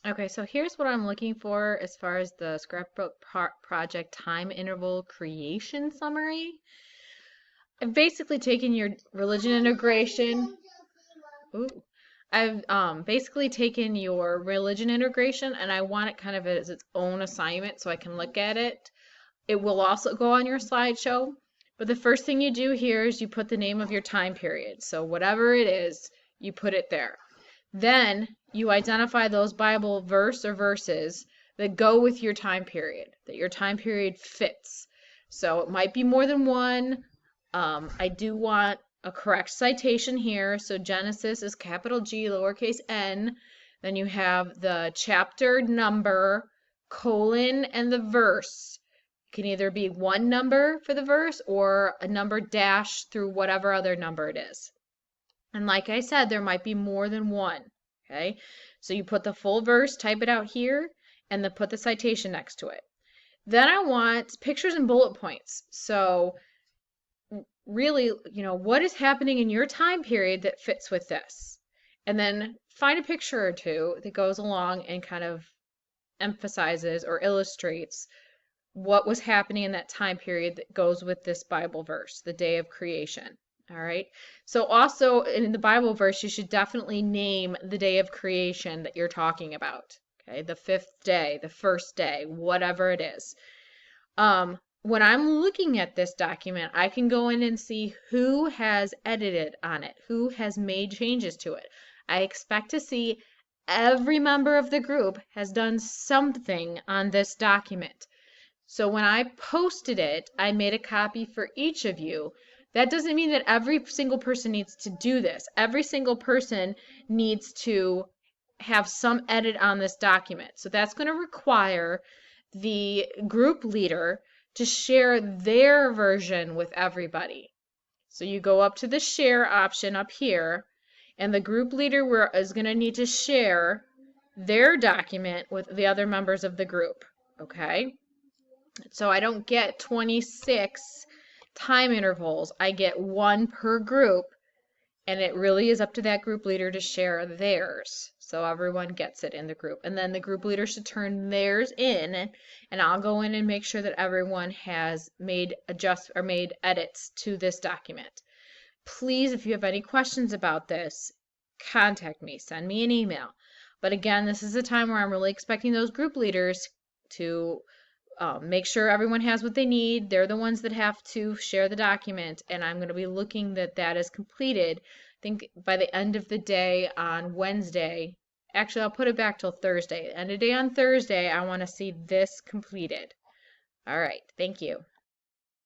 Okay, so here's what I'm looking for as far as the scrapbook project time interval creation summary. I've basically taken your religion integration. Ooh. I've basically taken your religion integration and I want it kind of as its own assignment so I can look at it. It will also go on your slideshow, but the first thing you do here is you put the name of your time period. So whatever it is, you put it there. Then you identify those Bible verse or verses that go with your time period, that your time period fits. So it might be more than one. I do want a correct citation here. So Genesis is capital G, lowercase n. Then you have the chapter number, colon, and the verse. It can either be one number for the verse or a number dash through whatever other number it is. And like I said, there might be more than one. Okay, so you put the full verse, type it out here, and then put the citation next to it. Then I want pictures and bullet points. So really, what is happening in your time period that fits with this? And then find a picture or two that goes along and kind of emphasizes or illustrates what was happening in that time period that goes with this Bible verse, the day of creation. All right. So also in the Bible verse, you should definitely name the day of creation that you're talking about. Okay. The fifth day, the first day, whatever it is. When I'm looking at this document, I can go in and see who has edited on it, who has made changes to it. I expect to see every member of the group has done something on this document. So when I posted it, I made a copy for each of you. That doesn't mean that every single person needs to do this. Every single person needs to have some edit on this document. So that's going to require the group leader to share their version with everybody. So you go up to the share option up here, and the group leader is going to need to share their document with the other members of the group. Okay? So I don't get 26 time intervals. I get one per group, and it really is up to that group leader to share theirs. So everyone gets it in the group. And then the group leader should turn theirs in, and I'll go in and make sure that everyone has made edits to this document. Please, if you have any questions about this, contact me, send me an email. But again, this is a time where I'm really expecting those group leaders to make sure everyone has what they need. They're the ones that have to share the document, and I'm going to be looking that that is completed. I think by the end of the day on Wednesday. Actually, I'll put it back till Thursday. End of day on Thursday, I want to see this completed. All right. Thank you.